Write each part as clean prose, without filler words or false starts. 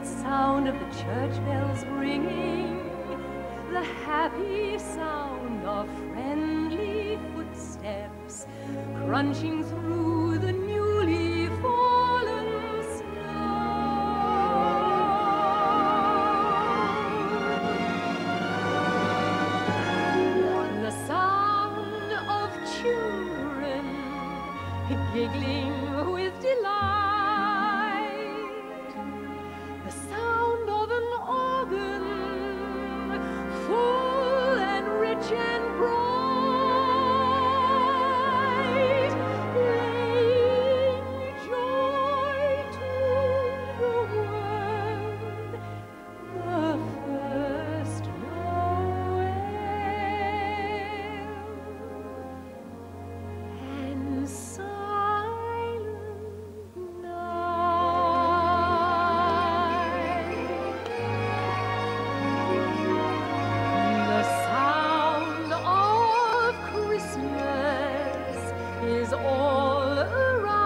sweet sound of the church bells ringing, the happy sound of friendly footsteps crunching through the newly fallen snow. The sound of children giggling with delight, the sound of an organ full and rich and bright, bringing joy to the world, the first Noel. And is all around,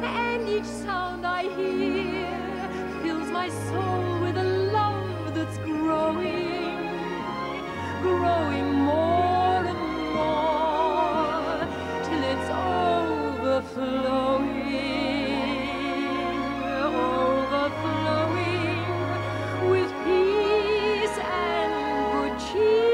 and each sound I hear fills my soul with a love that's growing, growing more and more till it's overflowing with peace and good cheer.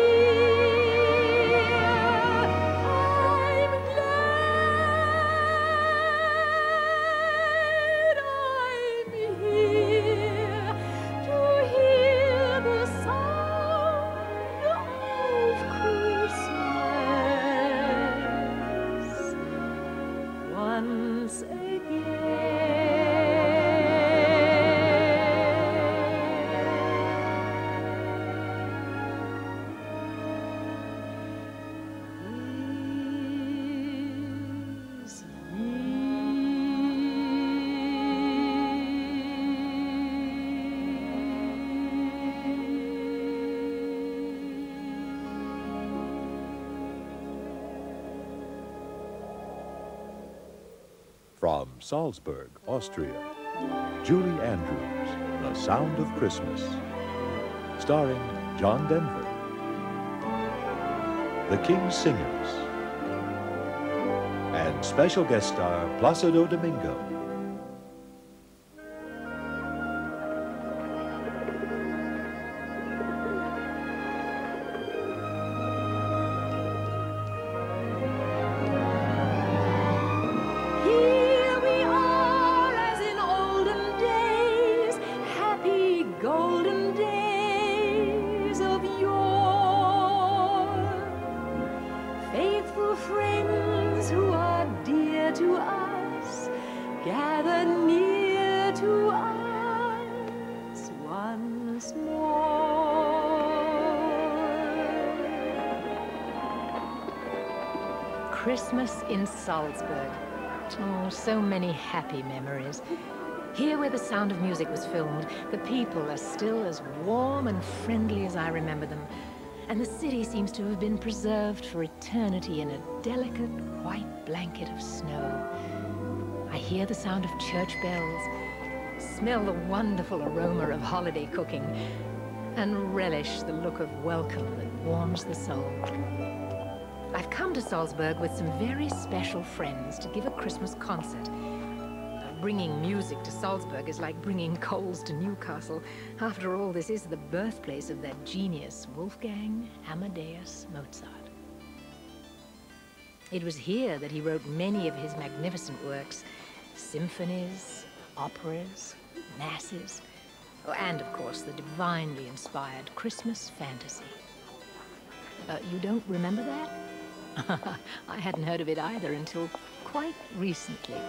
Once From Salzburg, Austria, Julie Andrews, The Sound of Christmas, starring John Denver. The King's Singers, and special guest star Placido Domingo. Golden days of yore, faithful friends who are dear to us, gather near to us once more. Christmas in Salzburg. Oh, so many happy memories. Here where the Sound of Music was filmed, the people are still as warm and friendly as I remember them. And the city seems to have been preserved for eternity in a delicate white blanket of snow. I hear the sound of church bells, smell the wonderful aroma of holiday cooking, and relish the look of welcome that warms the soul. I've come to Salzburg with some very special friends to give a Christmas concert. Bringing music to Salzburg is like bringing coals to Newcastle. After all, this is the birthplace of that genius, Wolfgang Amadeus Mozart. It was here that he wrote many of his magnificent works, symphonies, operas, masses, and of course the divinely inspired Christmas fantasy. You don't remember that? I hadn't heard of it either until quite recently.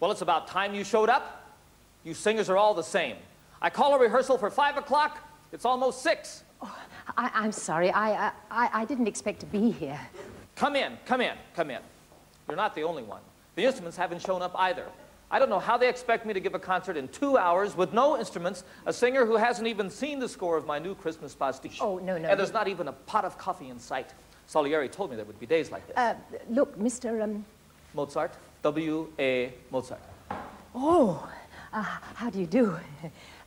Well, it's about time you showed up. You singers are all the same. I call a rehearsal for 5 o'clock. It's almost 6. Oh, I'm sorry. I didn't expect to be here. Come in, come in, come in. You're not the only one. The instruments haven't shown up either. I don't know how they expect me to give a concert in 2 hours with no instruments, a singer who hasn't even seen the score of my new Christmas pastiche. Oh, no. And there's not even a pot of coffee in sight. Salieri told me there would be days like this. Look, Mr. Mozart? W.A. Mozart. Oh, how do you do?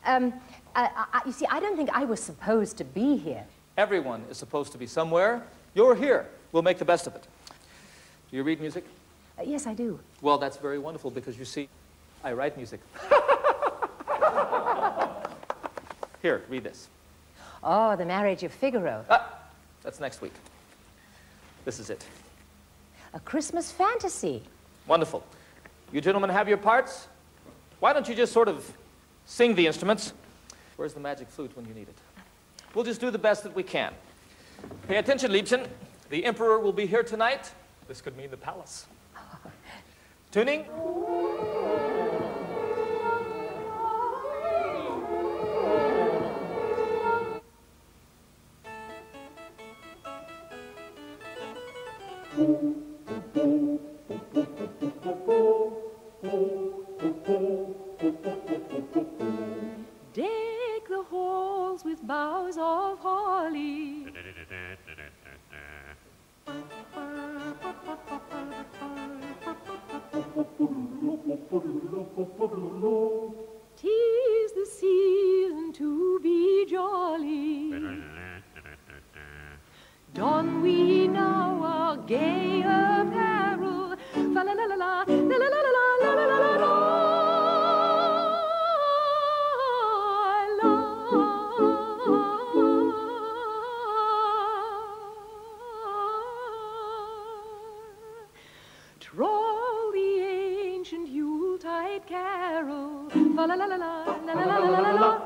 You see, I don't think I was supposed to be here. Everyone is supposed to be somewhere. You're here. We'll make the best of it. Do you read music? Yes, I do. Well, that's very wonderful because, you see, I write music. Here, read this. Oh, The Marriage of Figaro. That's next week. This is it. A Christmas fantasy. Wonderful. You gentlemen have your parts? Why don't you just sort of sing the instruments? Where's the magic flute when you need it? We'll just do the best that we can. Pay attention, Liebchen. The Emperor will be here tonight. This could mean the palace. Tuning. Deck the halls with boughs of holly. Tis the season to be jolly. Don we now our gay apparel. Fa la la la la, la la la la la la la la la. Troll the ancient Yuletide carol. Fa la la la la, la la la la la la la.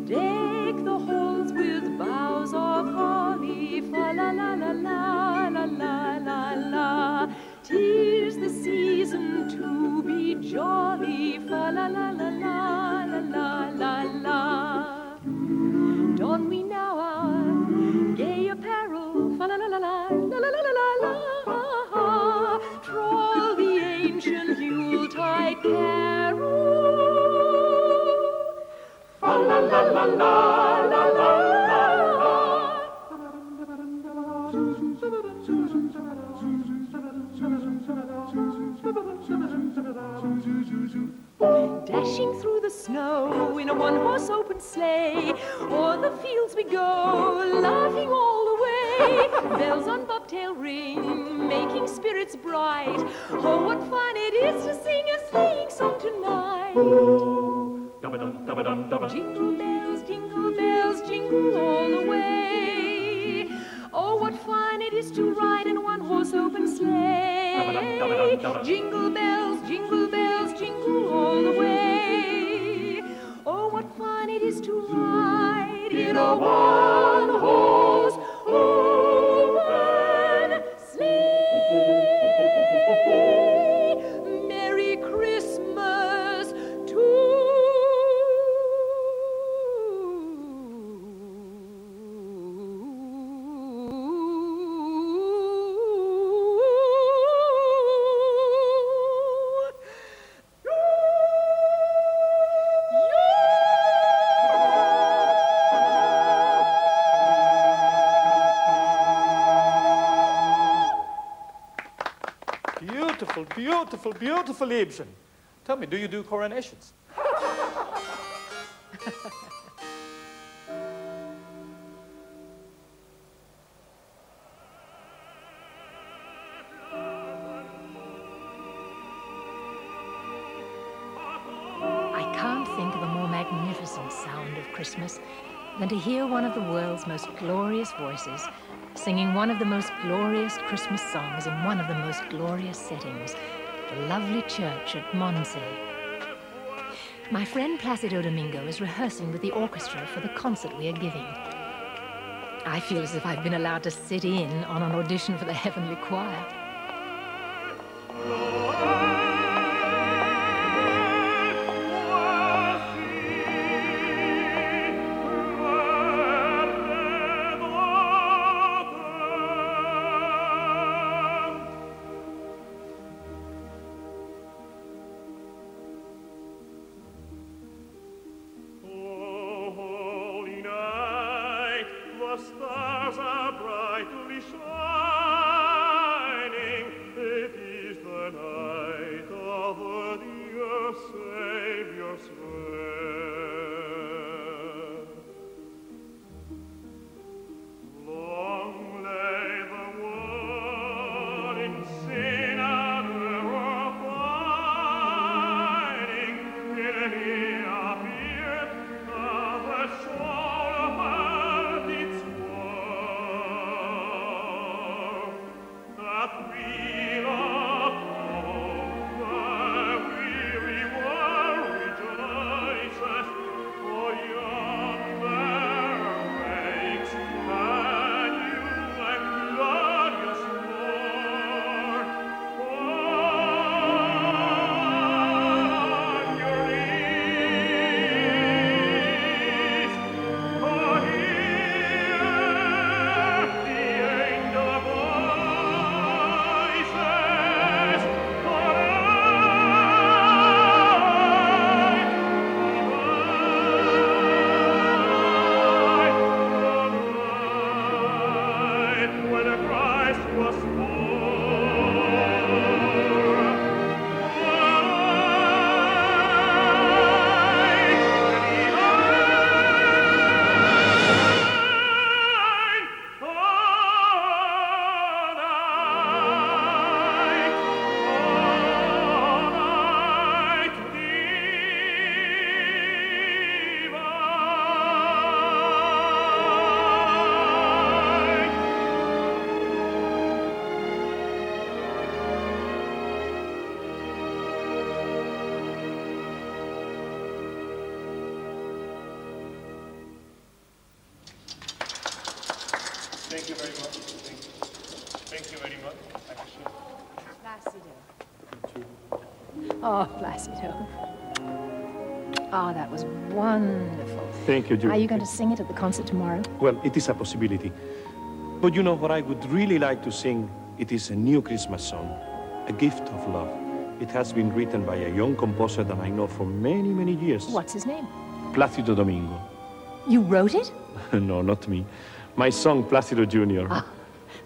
Deck the halls with boughs of holly. Fa la la la la la la la la. 'Tis the season to be jolly. Fa la la la la la la la la. Don we now our gay apparel. Fa la la la la la la la la la. Troll the ancient Yuletide carol. Fa la la la la la la. Dashing through the snow in a one-horse open sleigh, o'er the fields we go, laughing all the way. Bells on bobtail ring, making spirits bright. Oh, what fun it is to sing a sleighing song tonight. Jingle bells, jingle all the way. Oh, what fun it is to ride in a one-horse open sleigh. Jingle bells, jingle all the way. Oh, what fun it is to ride in a one-horse open sleigh. Merry Christmas to Beautiful, beautiful Liebchen. Tell me, do you do coronations? I can't think of a more magnificent sound of Christmas than to hear one of the world's most glorious voices singing one of the most glorious Christmas songs in one of the most glorious settings, the lovely church at Mondsey. My friend Placido Domingo is rehearsing with the orchestra for the concert we are giving. I feel as if I've been allowed to sit in on an audition for the Heavenly Choir. Stars are brightly shining. Thank you very much. Thank you very much. Placido. Oh, Placido. Oh, that was wonderful. Thank you, Julie. Are you going to sing it at the concert tomorrow? Well, it is a possibility. But you know what I would really like to sing? It is a new Christmas song, A Gift of Love. It has been written by a young composer that I know for many, many years. What's his name? Placido Domingo. You wrote it? No, not me. My son, Placido Jr. Ah,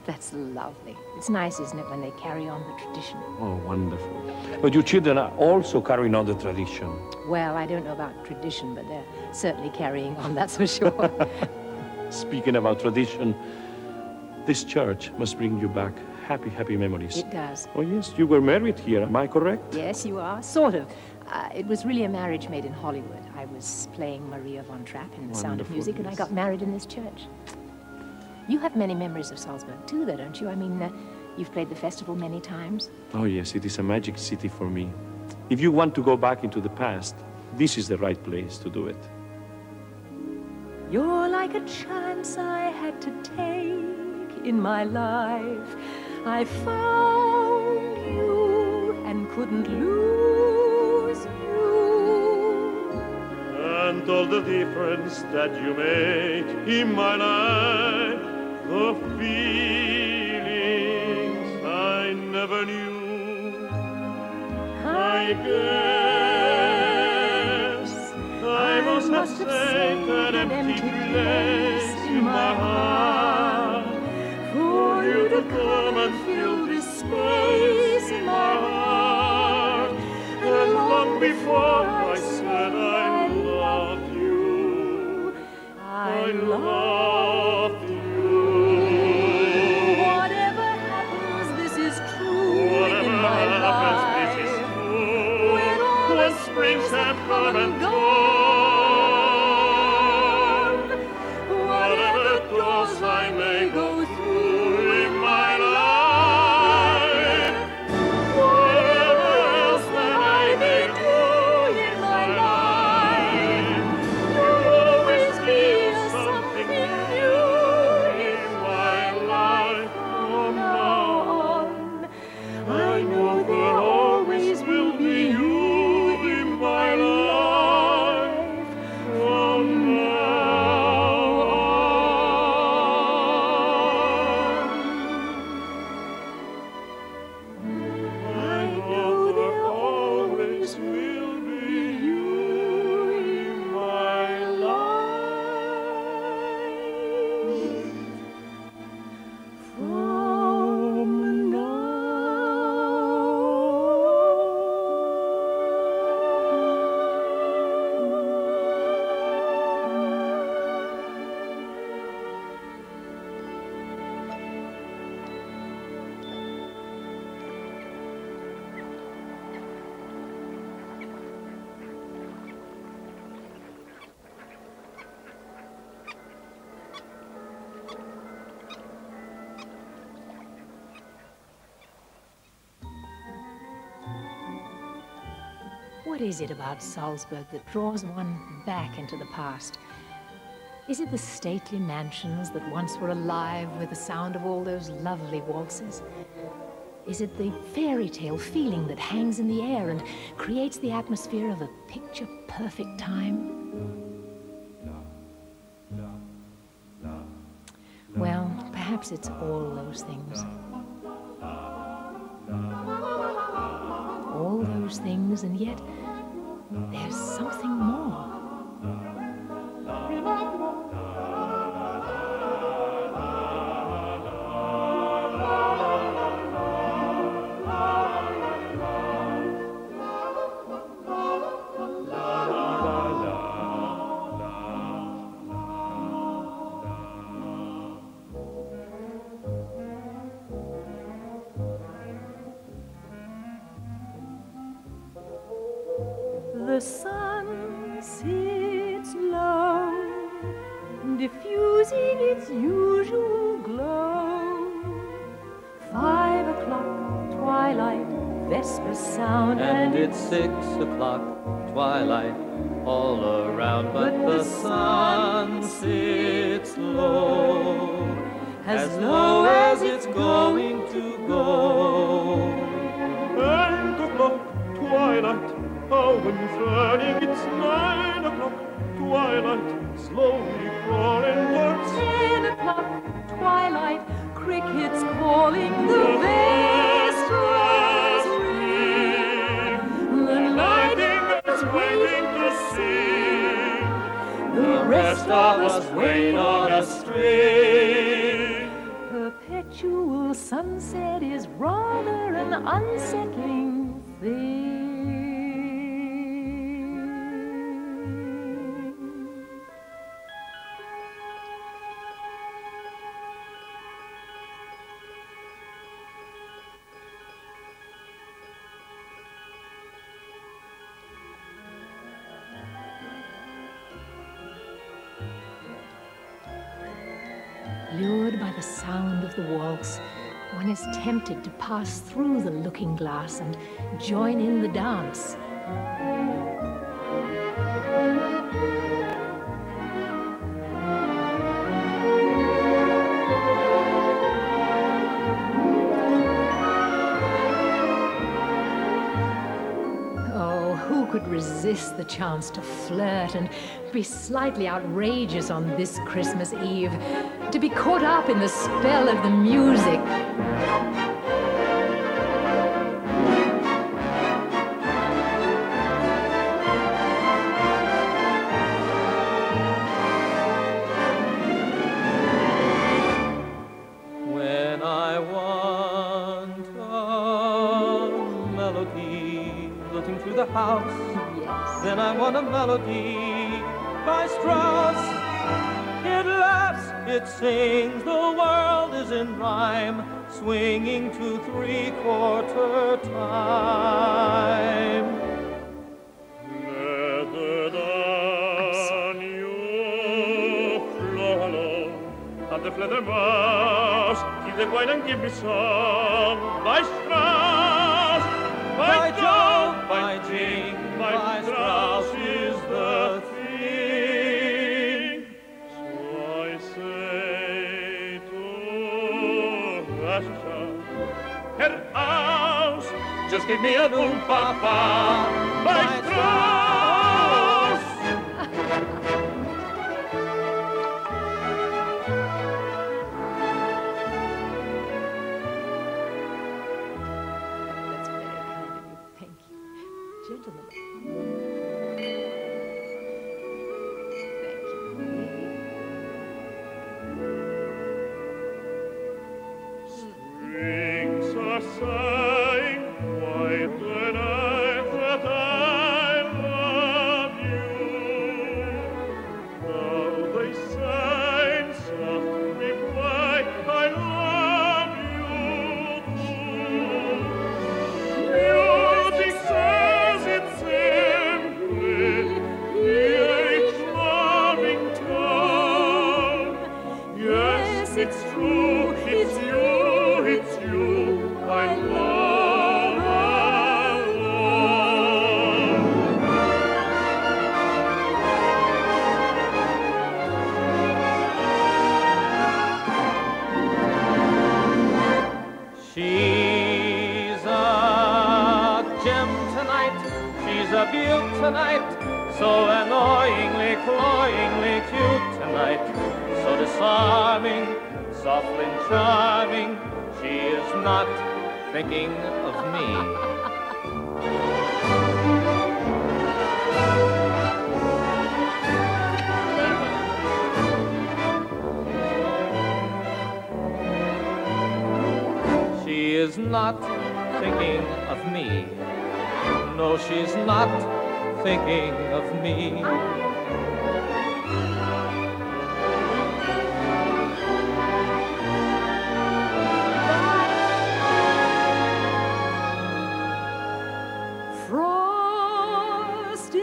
that's lovely. It's nice, isn't it, when they carry on the tradition? Oh, wonderful. But your children are also carrying on the tradition. Well, I don't know about tradition, but they're certainly carrying on, that's for sure. Speaking about tradition, this church must bring you back happy, happy memories. It does. Oh, yes, you were married here, am I correct? Yes, you are, sort of. It was really a marriage made in Hollywood. I was playing Maria von Trapp in The Sound of Wonderful, Music, and I yes. got married in this church. You have many memories of Salzburg, too, though, don't you? I mean, you've played the festival many times. Oh, yes, it is a magic city for me. If you want to go back into the past, this is the right place to do it. You're like a chance I had to take in my life. I found you and couldn't lose you. And all the difference that you made in my life, the feelings I never knew. I guess I must have saved an empty place in my heart for you to come and fill this space in my heart. And long before I said I love you, I love you. Whatever happens, this is true Whatever in my happens, life. this is true. When all When the springs have come and gone, whatever doors I may go through in my life, whatever else that I may do in my life, you'll always be something new in my life from now on. I know there always will be you in my life. What is it about Salzburg that draws one back into the past? Is it the stately mansions that once were alive with the sound of all those lovely waltzes? Is it the fairy tale feeling that hangs in the air and creates the atmosphere of a picture-perfect time? Well, perhaps it's all those things. All those things, and yet there's something more. The sun sits low, diffusing its usual glow. 5 o'clock, twilight, vespers sound, And it's 6 o'clock, twilight, all around, but the sun sits low, as low as it's going to go. 8 o'clock, twilight, how unfurling, it's 9 o'clock, twilight, slowly crawling towards 10 o'clock, twilight, crickets calling, the vespers ring. The nightingale's waiting to sing, the rest of us wait on a string. Perpetual sunset is rather an unsettling thing. Lured by the sound of the waltz, one is tempted to pass through the looking glass and join in the dance. Oh, who could resist the chance to flirt and be slightly outrageous on this Christmas Eve? To be caught up in the spell of the music. When I want a melody looking through the house, Yes. then I want a melody by Strauss. It laughs, it sings, the world is in rhyme, swinging to 3/4 time. Let the Danube flow along, and the Fledermaus keep the wine and give me some. By Strauss, By Jove, by Jing, Jing, by by Strauss Strauss is the thing. So I say to Ascha, Herr Aus, just give me a papa by Strauss. That's very kind of you. Thank you. Gentlemen. Thank you. Strings are sighing, quiet the night that I love you. Now they sigh softly cry, I love you too. Music says it simply, cute tonight, so annoyingly, cloyingly cute tonight, so disarming, softly and charming, she is not thinking of me. She is not thinking of me. No, she's not thinking of me. Frosted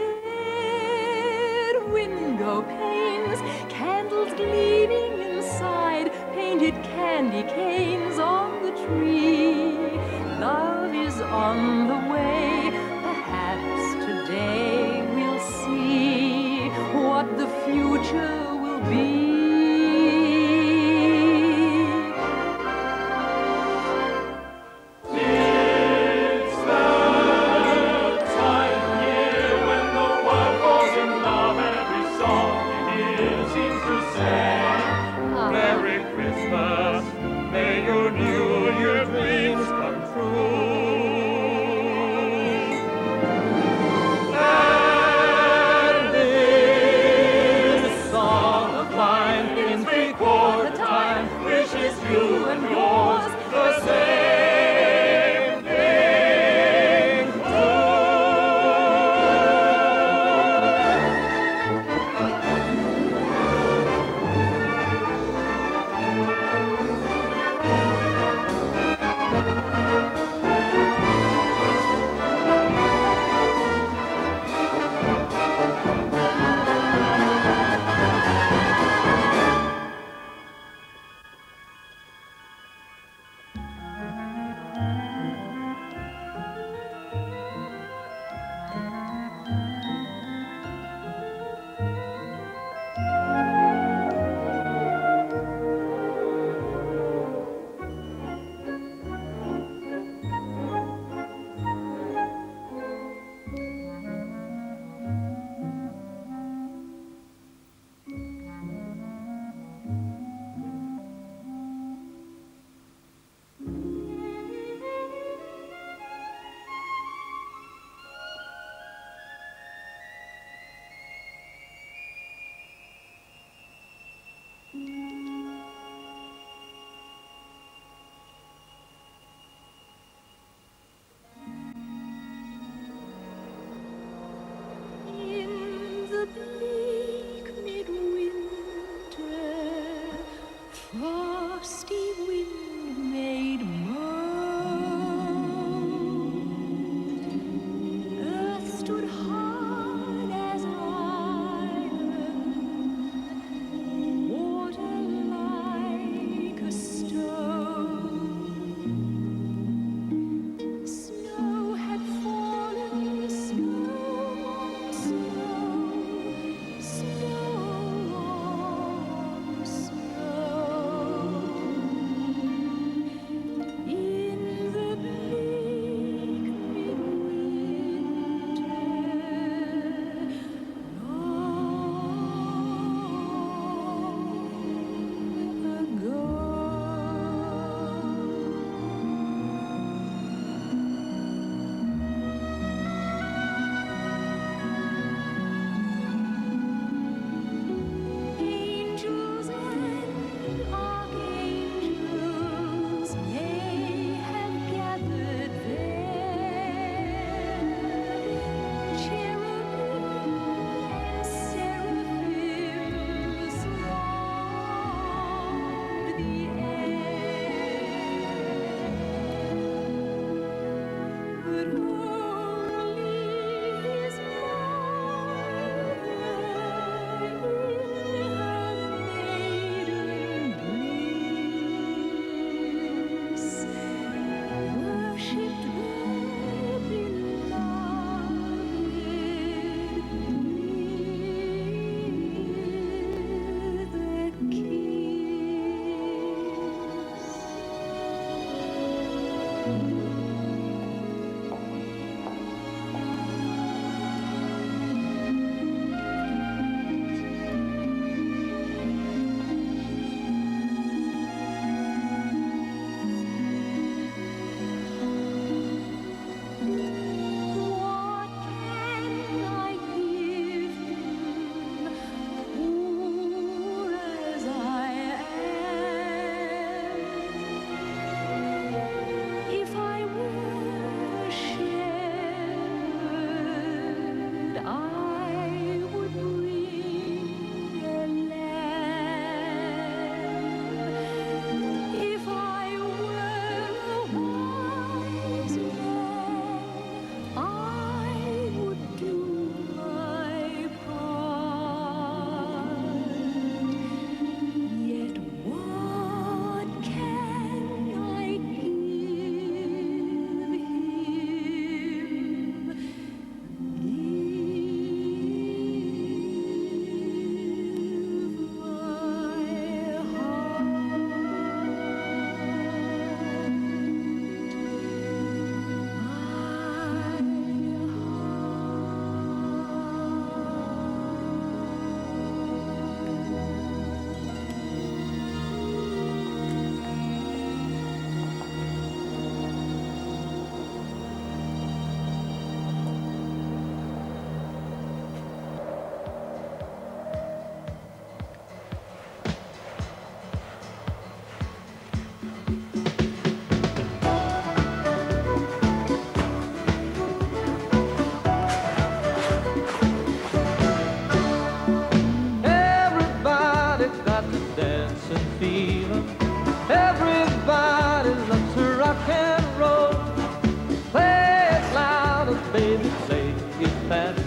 window panes, candles gleaming inside, painted candy canes on the tree. Love is on the way, perhaps today we'll see.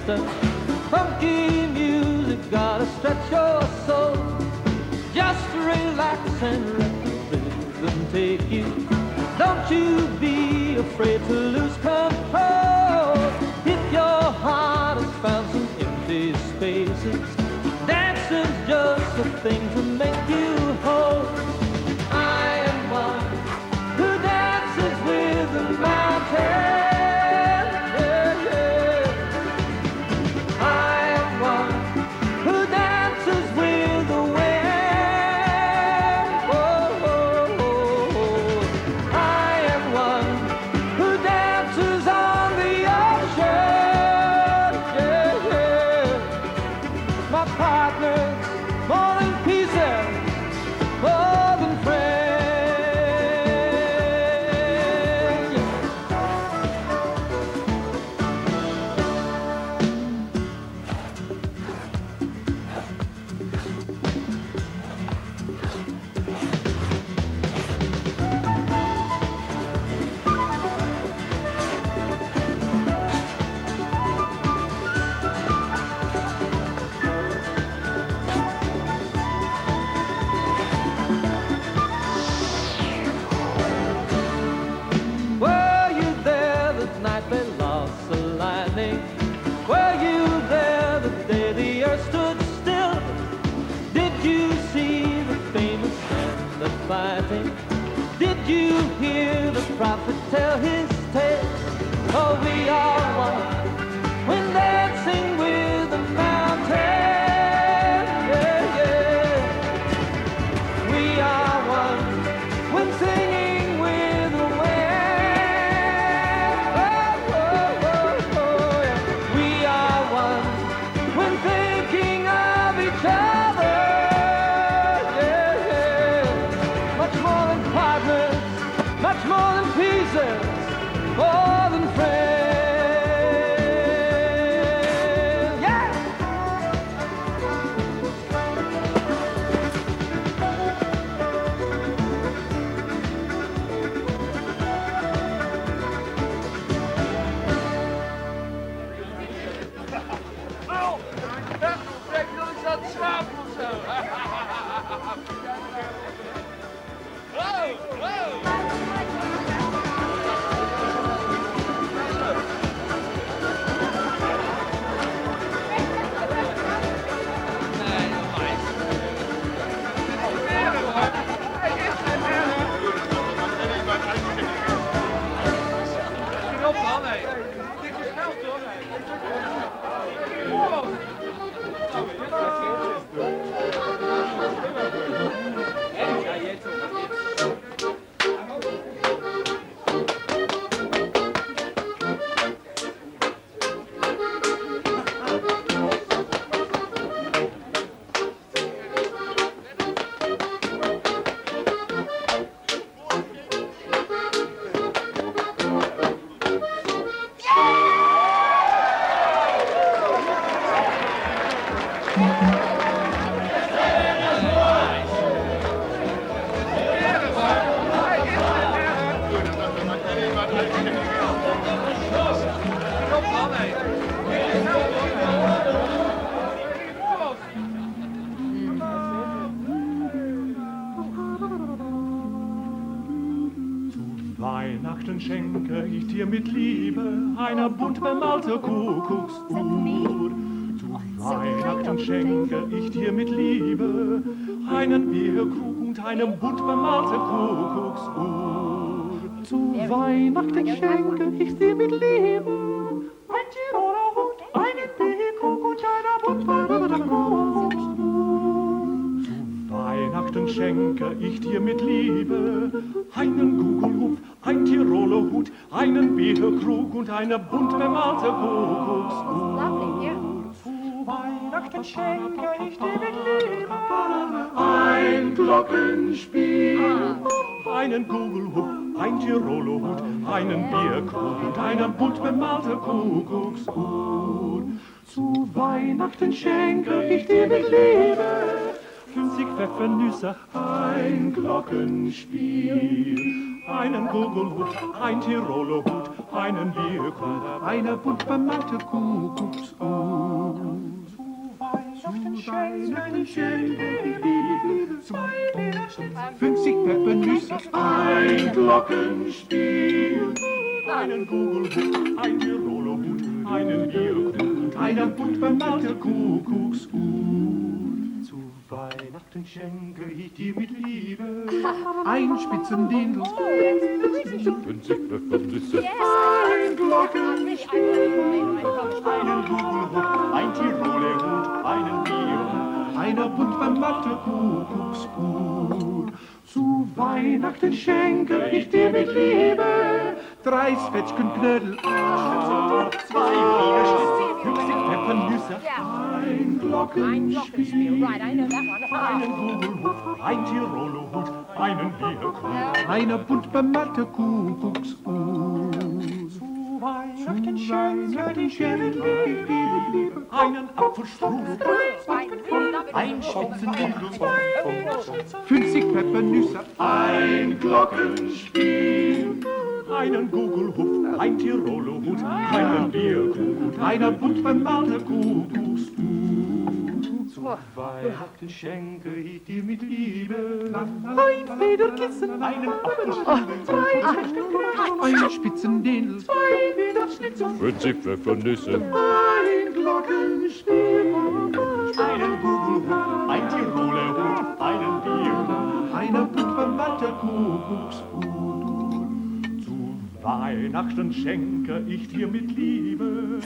distance. Funky music gotta stretch your soul. Just relax and let the rhythm take you. Don't you be afraid to lose control. If your heart has found some empty spaces, dancing's just the thing to make you whole. I am one who dances with the mountain. Did you hear the prophet tell his tale? Oh, we are one when dancing with the mountain. Yeah, yeah. We are one when singing with the wind. Oh, oh, oh, oh, yeah. We are one when thinking of each other. Much more than pieces, more than friends. Yeah! Oh! Kijk, jullie zat slapen of zo. Weihnachten schenke ich dir mit Liebe eine bunt bemalte Kuckucksuhr. Zu Weihnachten schenke ich dir mit Liebe einen Bierkrug und eine bunt bemalte Kuckucksuhr. Zu Weihnachten schenke ich dir mit Liebe ein Tiroler Hut, einen Bierkrug und eine bunt bemalte Kuckucksuhr. Zu Weihnachten schenke ich dir mit Liebe einen Gugelhupf, ein Tiroler Hut, einen Bierkrug und eine bunt bemalte Kuckucksuhr. Zu Weihnachten schenke ich dir mit Liebe ein Glockenspiel, einen Gugelhupf, ein Tiroler Hut, einen Bierkrug und eine bunt bemalte Kuckucksuhr. Zu Weihnachten schenke ich dir mit Liebe 50 Pfeffernüsse, ein Glockenspiel, einen Gugelhut, ein Tiroler Hut, einen Bierkrug, eine bunt bemalte Kuckucksuhr. Zu Weihnachten schenke ich dir 50 Pfeffernüsse, ein Glockenspiel, einen Gugelhut, ein Tiroler Hut, einen Bierkrug, eine bunt bemalte Kuckucksuhr. Zu Weihnachten schenke ich dir mit Liebe ein Spitzendindel, 50 Pfeffernüsse, ein Glockenspiel, einen Gugelhut, ein Tiroler Hut, einen Bier, eine bunt bemalte Kuckucksuhr. Zu Weihnachten schenke ich dir mit Liebe 3 Zwetschgenknödel, 2 Bienenschnitzel, 50 Pfeffernüsse, ein Glockenspiel, einen Gugelhut, ein Tiroler Hut, einen Bierkrug, eine bunt bemalte Kuckucksuhr. Zu Weihnachten schenke ich dir einen Apfelstrudel, ein Spitzendindel, 50 Pfeffernüsse, ein Glockenspiel, einen Gugelhut, ein Tiroler Hut, einen Bierkrug, eine bunt bemalte Kuckucksuhr. Zu Weihnachten schenke ich dir mit Liebe ein Federkissen, einen Apfelstrudel, 2 Zwetschgenknödel, ein Spitzendindel, 2 Bienenschnitzel, 50 Pfeffernüsse, ein Glockenspiel, einen Gugelhut, ein Tiroler Hut, einen Bier, eine bunt bemalte Kuckucksuhr. Zu Weihnachten schenke ich dir mit Liebe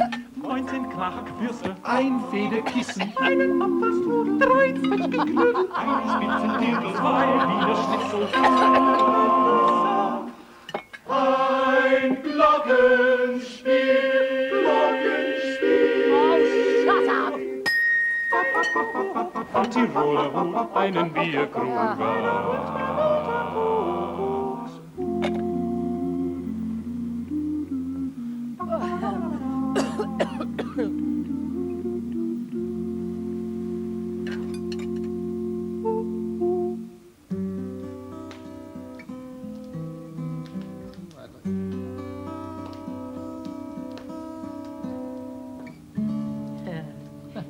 19 Knackwürste, ein Federkissen, einen Apfelstrudel, 3 Zwetschgenknödel, ein Spitzendindel, 2 Bienenschnitzel, ein Glockenspiel, ein Tiroler Hut, einen Bierkrug.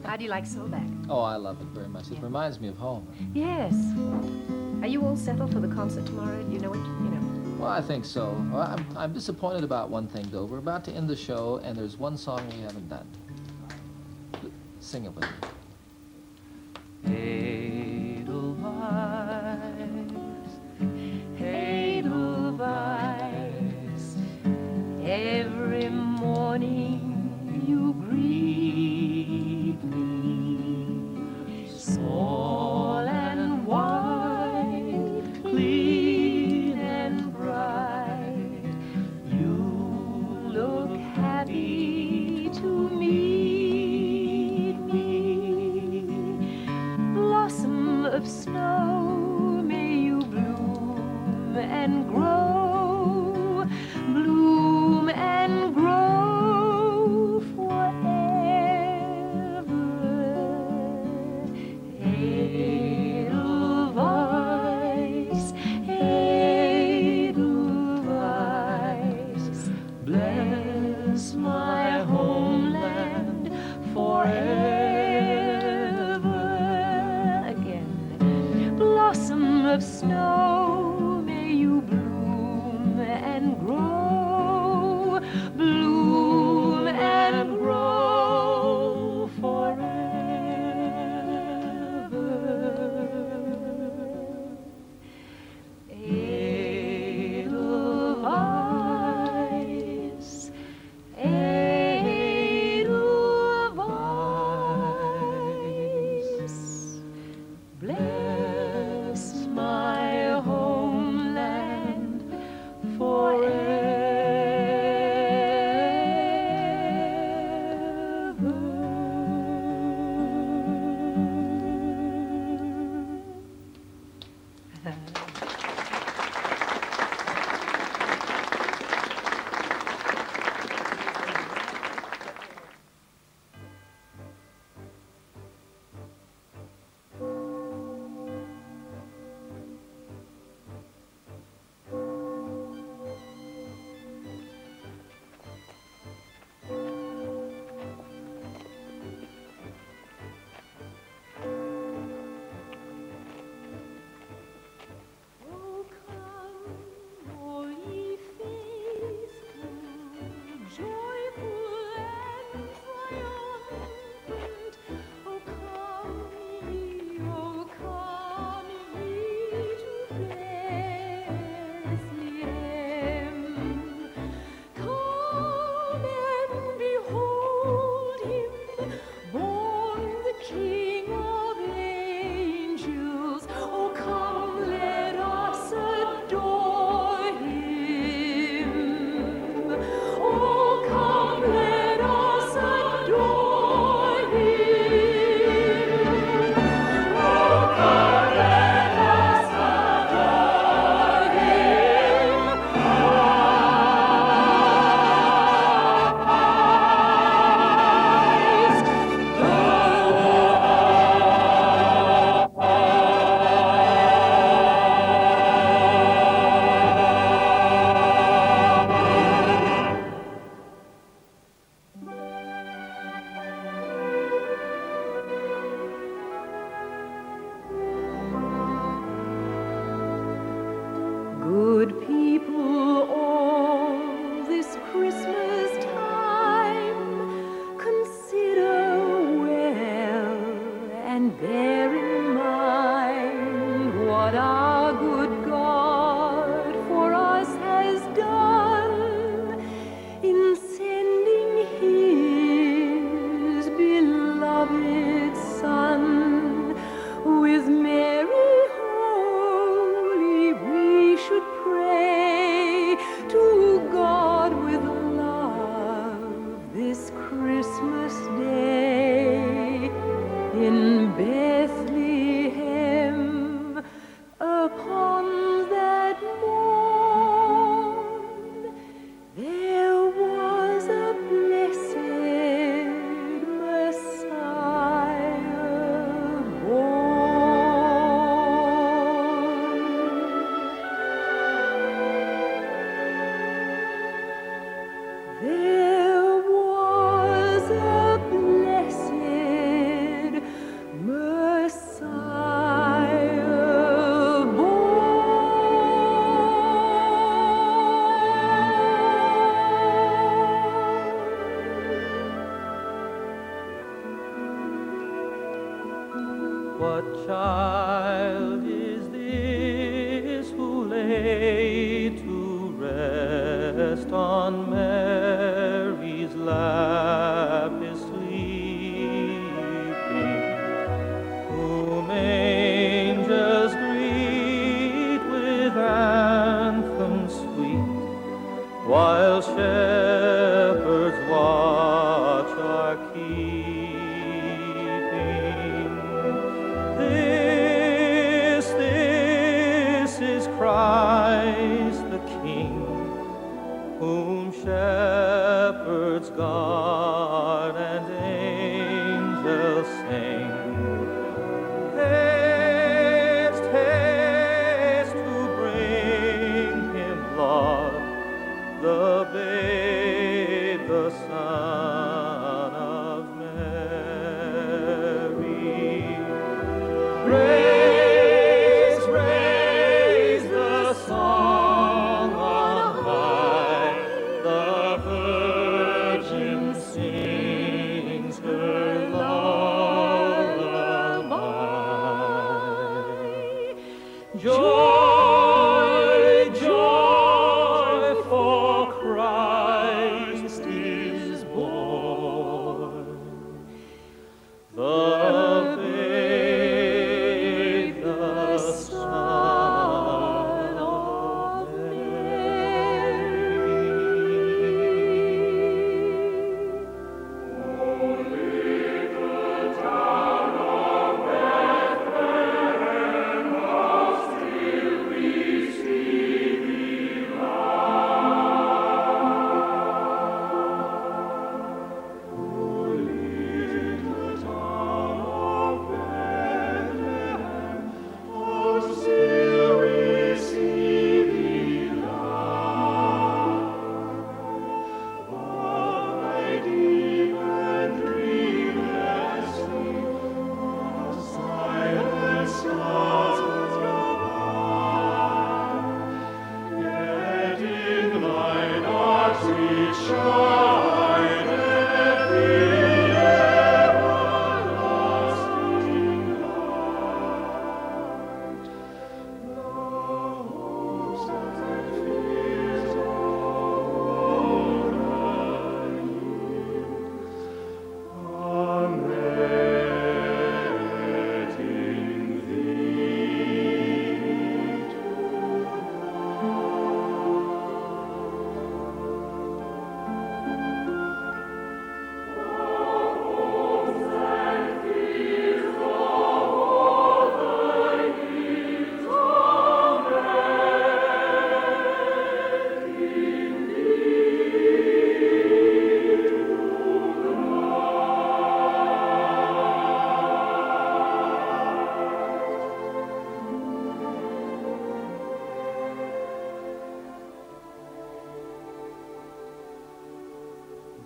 How do you like Solbach? Oh, I love it very much. It reminds me of home. Yes. Are you all settled for the concert tomorrow? Do you know it? You know. Well, I think so. Well, I'm disappointed about one thing, though. We're about to end the show, and there's one song we haven't done. Sing it with me. Edelweiss, every morning you greet me, small and white, clean and bright, you look happy to meet me. Blossom of snow, may you bloom and grow, bloom and grow forever. Edelweiss, Edelweiss, bless my homeland forever. Again, blossom of snow, may you bloom and grow, bloom and grow forever. Edelweiss, Edelweiss. in Bethlehem upon that morn there was a blessed Messiah born. There was a blessed Messiah born. What child is this who lay to rest on Mary's lap is sleeping, whom angels greet with anthems sweet, while shepherds watch are keeping. This is Christ the King, whom shepherds guard and angels sing. Haste, haste to bring him, Lord, the babe, the Son of Mary. Raise, raise the song on high, the Virgin sings her lullaby. Joy, joy, for Christ is born. The babe, the Son of Mary.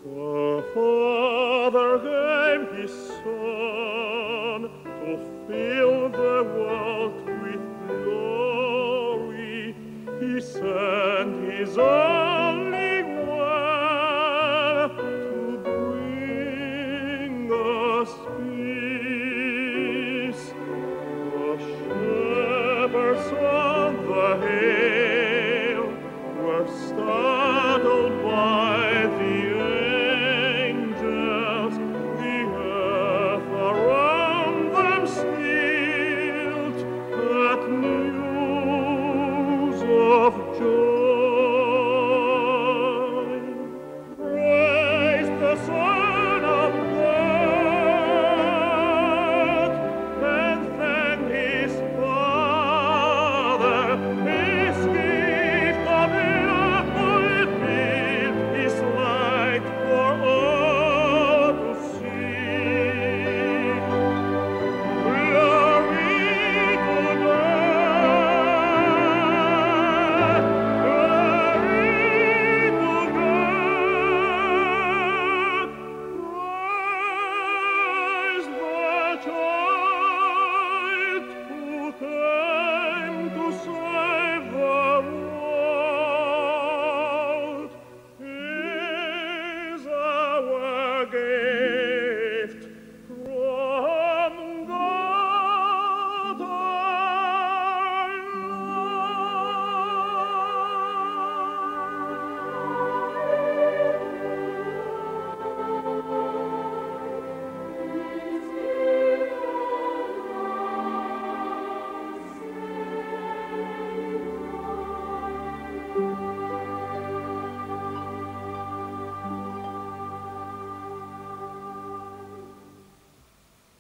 The Father gave His Son to fill the world with glory. He sent His only One to bring us peace. The shepherds on the hill were startled by the angels, the earth around them stilled at news of joy. Praise the Son of God.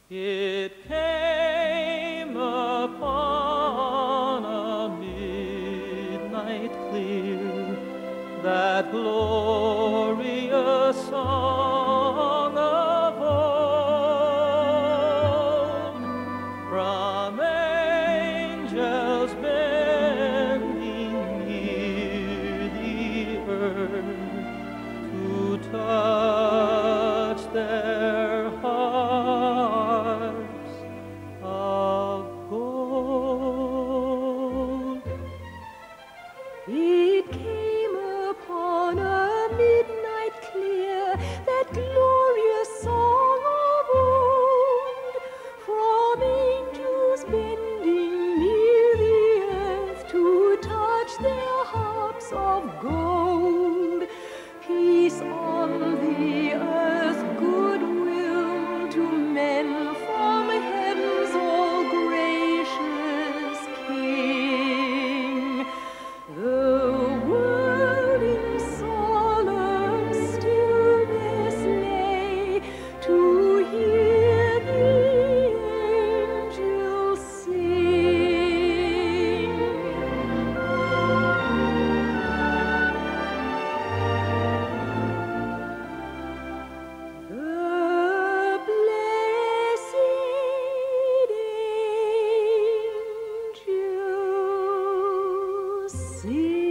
It came upon a midnight clear, that glorious song of old, from angels bending near the earth to touch their harps of gold. It came upon a midnight clear, that glorious song of old, from angels bending near the earth to touch their harps of gold. Peace on the earth, goodwill to men, from heaven's all gracious King. The world in solemn stillness lay, to hear the angels sing. The blessed angels sing.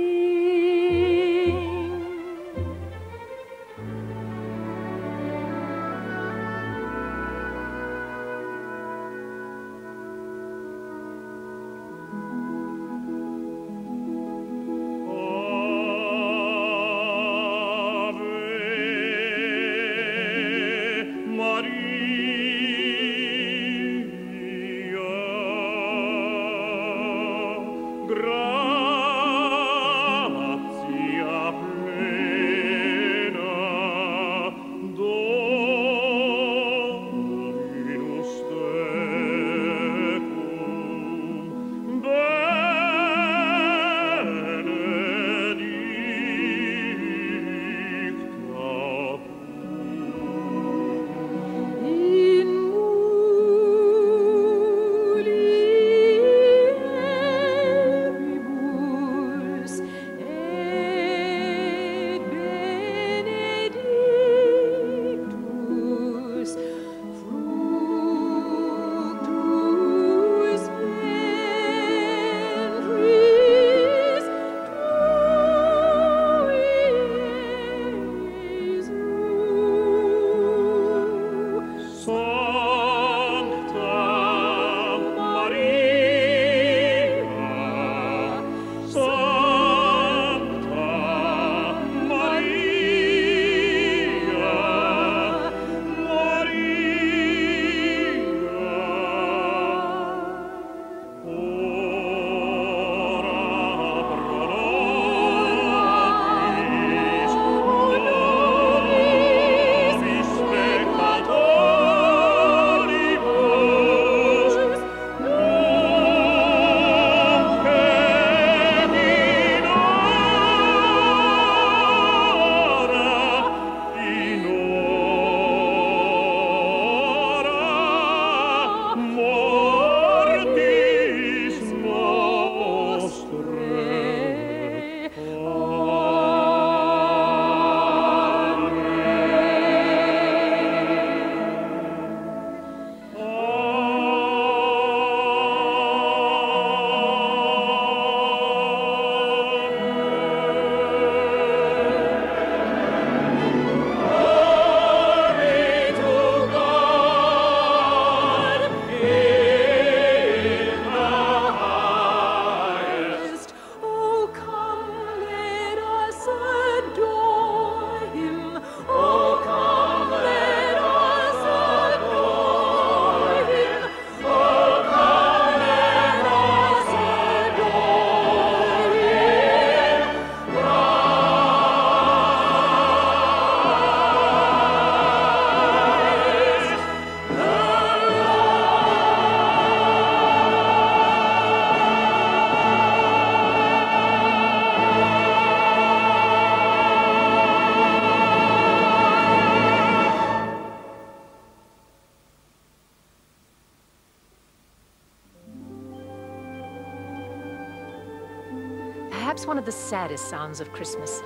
Perhaps one of the saddest sounds of Christmas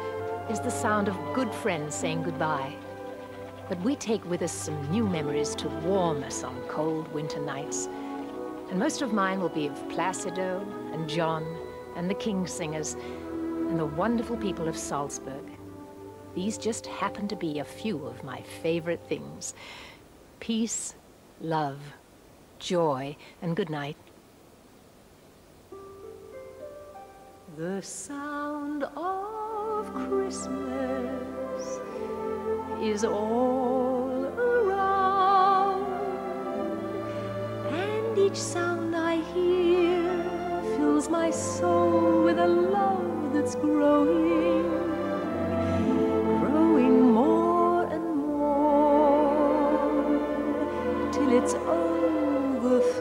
is the sound of good friends saying goodbye. But we take with us some new memories to warm us on cold winter nights. And most of mine will be of Placido and John and the Kingsingers and the wonderful people of Salzburg. These just happen to be a few of my favorite things. Peace, love, joy, and good night. The sound of Christmas is all around, and each sound I hear fills my soul with a love that's growing more and more till it's overflowing.